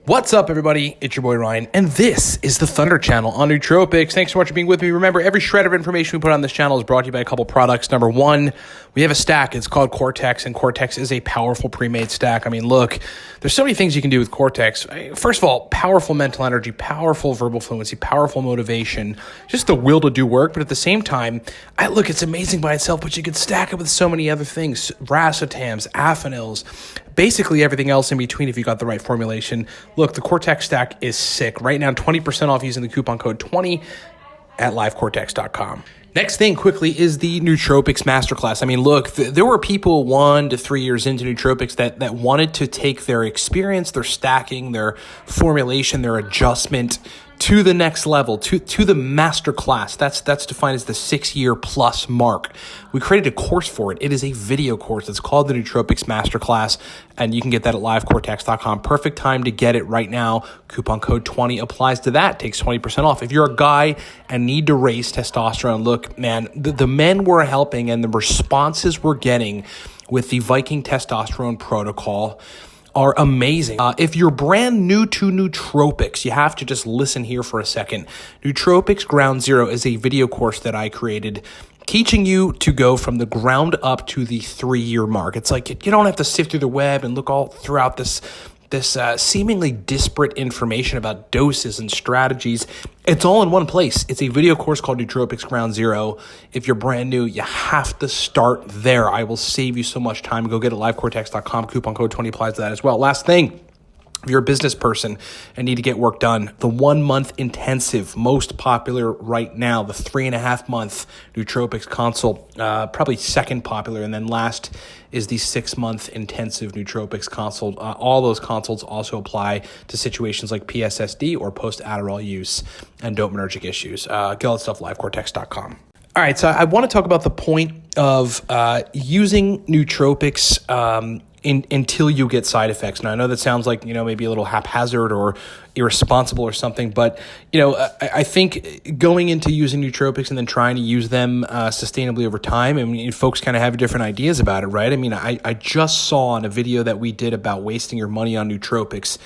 What's up, everybody? It's your boy Ryan, and this is the Thunder Channel on Nootropics. Thanks so much for being with me. Remember, every shred of information we put on this channel is brought to you by a couple products. Number one, we have a stack. It's called Cortex, and Cortex is a powerful pre-made stack. I mean, look, there's so many things you can do with Cortex. First of all, powerful mental energy, powerful verbal fluency, powerful motivation, just the will to do work. But at the same time, look, it's amazing by itself, but you could stack it with so many other things, racetams, affinils, basically everything else in between if you got the right formulation. Look, the Cortex stack is sick. Right now, 20% off using the coupon code 20 at livecortex.com. Next thing quickly is the Nootropics Masterclass. I mean, look, there were people 1 to 3 years into Nootropics that wanted to take their experience, their stacking, their formulation, their adjustment to the next level, to the master class. That's defined as the 6-year plus mark. We created a course for it. It is a video course. It's called the Nootropics Masterclass, and you can get that at livecortex.com. Perfect time to get it right now. Coupon code 20 applies to that. Takes 20% off. If you're a guy and need to raise testosterone, look, man, the men we're helping and the responses we're getting with the Viking Testosterone Protocol are amazing. If you're brand new to Nootropics, you have to just listen here for a second. Nootropics Ground Zero is a video course that I created teaching you to go from the ground up to the 3-year mark. It's like you don't have to sift through the web and look all throughout this seemingly disparate information about doses and strategies. It's all in one place. It's a video course called Nootropics Ground Zero. If you're brand new, you have to start there. I will save you so much time. Go get it at livecortex.com. Coupon code 20 applies to that as well. Last thing, if you're a business person and need to get work done, the 1-month intensive, most popular right now, the 3.5-month Nootropics consult, probably second popular, and then last is the 6-month intensive Nootropics consult. All those consults also apply to situations like PSSD or post-Adderall use and dopaminergic issues. Get all that stuff at livecortex.com. All right, so I want to talk about the point of using nootropics until you get side effects. Now, I know that sounds like, maybe a little haphazard or irresponsible or something, but, I think going into using nootropics and then trying to use them sustainably over time, I mean, folks kind of have different ideas about it, right? I mean, I just saw on a video that we did about wasting your money on nootropics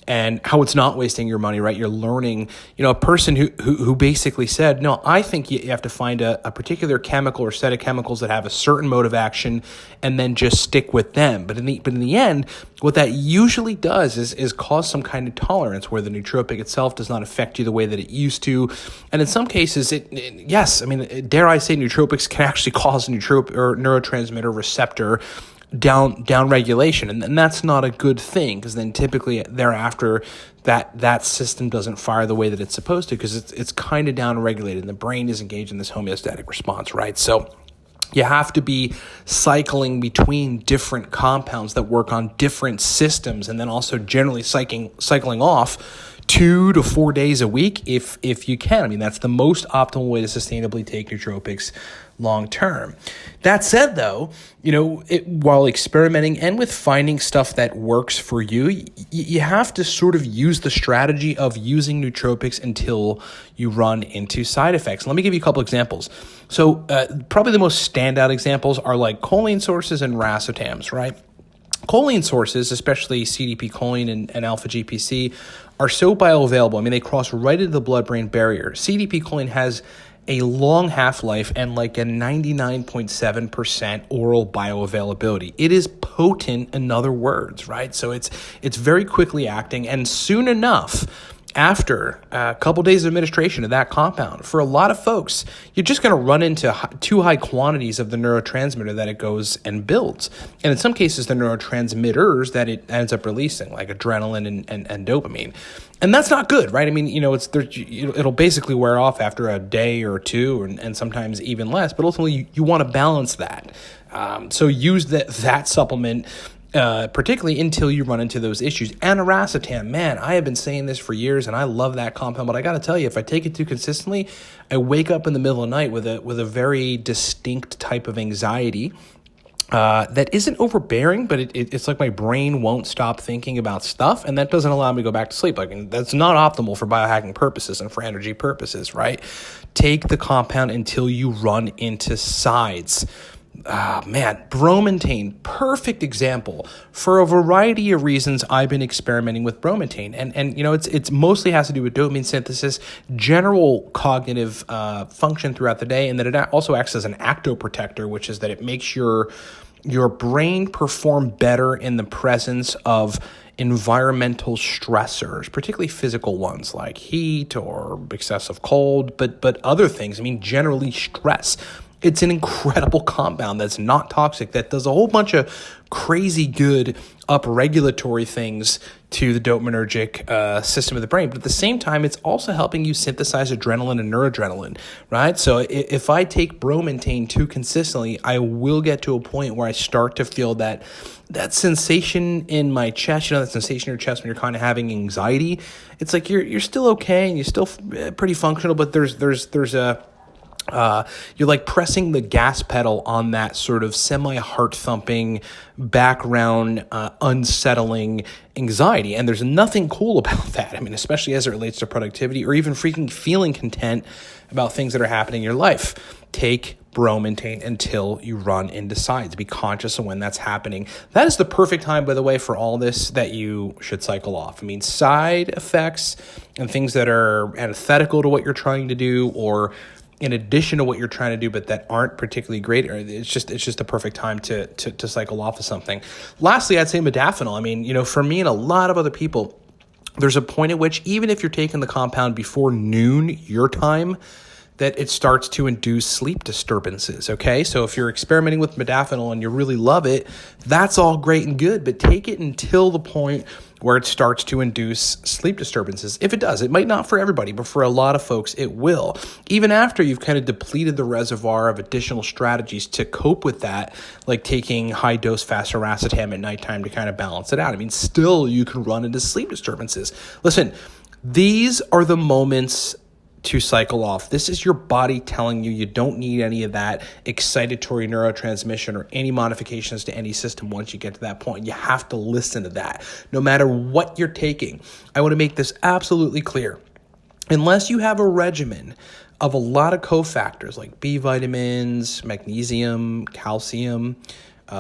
and how it's not wasting your money, right? You're learning, a person who basically said, no, I think you have to find a particular chemical or set of chemicals that have a certain mode of action and then just stick with them. But in the end, what that usually does is cause some kind of tolerance where the nootropic itself does not affect you the way that it used to. And in some cases, dare I say nootropics can actually cause a neurotransmitter receptor down regulation, and that's not a good thing, because then typically thereafter that system doesn't fire the way that it's supposed to, because it's kind of down regulated and the brain is engaged in this homeostatic response, right? So you have to be cycling between different compounds that work on different systems, and then also generally cycling off 2 to 4 days a week if you can. I mean, that's the most optimal way to sustainably take nootropics long term. That said, though, while experimenting and with finding stuff that works for you, you have to sort of use the strategy of using nootropics until you run into side effects. Let me give you a couple examples. So probably the most standout examples are like choline sources and racetams, right? Choline sources, especially CDP choline and alpha GPC, are so bioavailable. I mean, they cross right into the blood-brain barrier. CDP choline has a long half-life and like a 99.7% oral bioavailability. It is potent, in other words, right? So it's very quickly acting, and soon enough, after a couple days of administration of that compound, for a lot of folks, you're just going to run into too high quantities of the neurotransmitter that it goes and builds. And in some cases, the neurotransmitters that it ends up releasing, like adrenaline and dopamine. And that's not good, right? I mean, it'll basically wear off after a day or two, and sometimes even less. But ultimately, you want to balance that. So use that supplement, particularly until you run into those issues. Aniracetam, man, I have been saying this for years, and I love that compound. But I got to tell you, if I take it too consistently, I wake up in the middle of the night with a very distinct type of anxiety. That isn't overbearing, but it's like my brain won't stop thinking about stuff, and that doesn't allow me to go back to sleep. That's not optimal for biohacking purposes and for energy purposes, right? Take the compound until you run into sides Bromantane, perfect example. For a variety of reasons, I've been experimenting with bromantane, and it's mostly has to do with dopamine synthesis, general cognitive function throughout the day, and that it also acts as an actoprotector, which is that it makes your brain perform better in the presence of environmental stressors, particularly physical ones like heat or excessive cold, but other things. I mean, generally stress. It's an incredible compound that's not toxic, that does a whole bunch of crazy good upregulatory things to the dopaminergic system of the brain. But at the same time, it's also helping you synthesize adrenaline and noradrenaline, right? So if I take bromantane too consistently, I will get to a point where I start to feel that sensation in my chest, that sensation in your chest when you're kind of having anxiety. It's like you're still okay and you're still pretty functional, but there's you're like pressing the gas pedal on that sort of semi-heart thumping background, unsettling anxiety. And there's nothing cool about that. I mean, especially as it relates to productivity or even freaking feeling content about things that are happening in your life. Take bromantane until you run into sides. Be conscious of when that's happening. That is the perfect time, by the way, for all this that you should cycle off. I mean, side effects and things that are antithetical to what you're trying to do or in addition to what you're trying to do, but that aren't particularly great, or it's just the perfect time to cycle off of something. Lastly, I'd say modafinil. I mean, for me and a lot of other people, there's a point at which even if you're taking the compound before noon your time, that it starts to induce sleep disturbances, okay? So if you're experimenting with modafinil and you really love it, that's all great and good, but take it until the point where it starts to induce sleep disturbances. If it does, it might not for everybody, but for a lot of folks, it will. Even after you've kind of depleted the reservoir of additional strategies to cope with that, like taking high-dose fast Aniracetam at nighttime to kind of balance it out. I mean, still, you can run into sleep disturbances. Listen, these are the moments to cycle off. This is your body telling you don't need any of that excitatory neurotransmission or any modifications to any system once you get to that point. You have to listen to that. No matter what you're taking, I want to make this absolutely clear. Unless you have a regimen of a lot of cofactors like B vitamins, magnesium, calcium,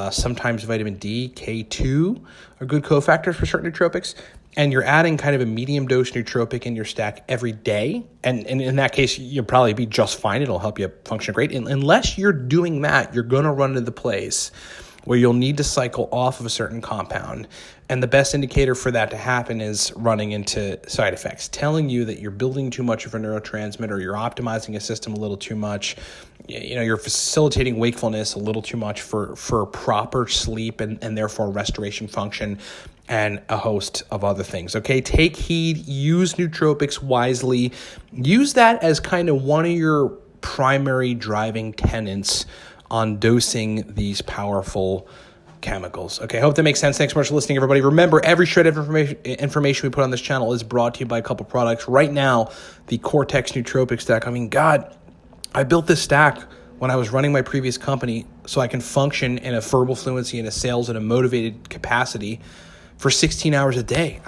sometimes vitamin D, K2 are good cofactors for certain nootropics, and you're adding kind of a medium dose nootropic in your stack every day, and in that case, you'll probably be just fine. It'll help you function great. And unless you're doing that, you're going to run into the place where you'll need to cycle off of a certain compound. And the best indicator for that to happen is running into side effects, telling you that you're building too much of a neurotransmitter, you're optimizing a system a little too much, you're facilitating wakefulness a little too much for proper sleep and therefore restoration function, and a host of other things. Okay, take heed, use nootropics wisely, use that as kind of one of your primary driving tenets on dosing these powerful chemicals. Okay, I hope that makes sense. Thanks so much for listening, everybody. Remember, every shred of information we put on this channel is brought to you by a couple products. Right now, the Cortex nootropic stack. I mean, God, I built this stack when I was running my previous company so I can function in a verbal fluency, in a sales and a motivated capacity for 16 hours a day.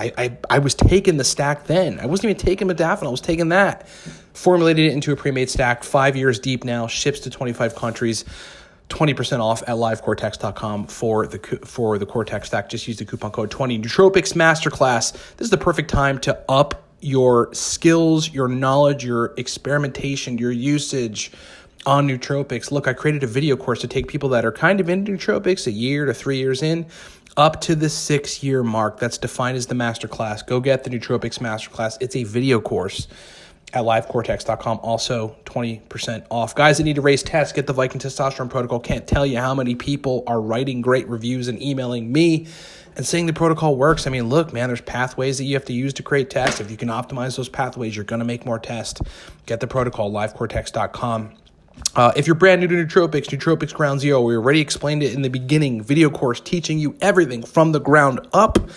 I was taking the stack then. I wasn't even taking modafinil. I was taking that. Formulated it into a pre-made stack, 5 years deep now, ships to 25 countries, 20% off at livecortex.com for the Cortex stack. Just use the coupon code 20. Nootropics Masterclass. This is the perfect time to up your skills, your knowledge, your experimentation, your usage on nootropics. Look, I created a video course to take people that are kind of into nootropics, a year to 3 years in, up to the 6-year mark. That's defined as the masterclass. Go get the Nootropics Masterclass. It's a video course at livecortex.com. Also 20% off. Guys that need to raise tests, get the Viking Testosterone Protocol. Can't tell you how many people are writing great reviews and emailing me and saying the protocol works. I mean, look, man, there's pathways that you have to use to create tests. If you can optimize those pathways, you're going to make more tests. Get the protocol, livecortex.com. If you're brand new to Nootropics Ground Zero, we already explained it in the beginning, video course teaching you everything from the ground up.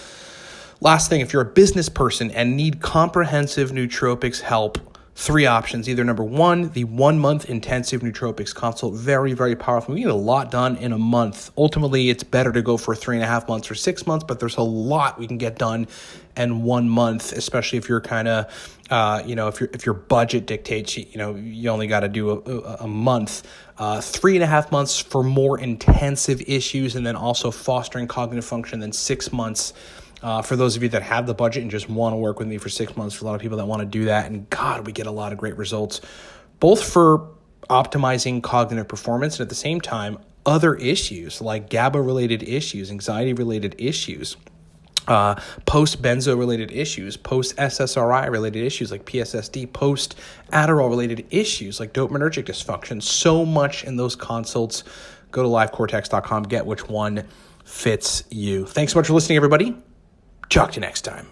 Last thing, if you're a business person and need comprehensive nootropics help three options. Either number one, the 1 month intensive nootropics consult, very, very powerful. We get a lot done in a month. Ultimately, it's better to go for 3.5 months or 6 months, but there's a lot we can get done in 1 month, especially if you're kind of, if your budget dictates, you only got to do a month. 3.5 months for more intensive issues, and then also fostering cognitive function, then 6 months. For those of you that have the budget and just want to work with me for 6 months, for a lot of people that want to do that. And God, we get a lot of great results, both for optimizing cognitive performance and at the same time, other issues like GABA-related issues, anxiety-related issues, post-benzo-related issues, post-SSRI-related issues like PSSD, post-Adderall-related issues like dopaminergic dysfunction. So much in those consults. Go to livecortex.com, get which one fits you. Thanks so much for listening, everybody. Talk to you next time.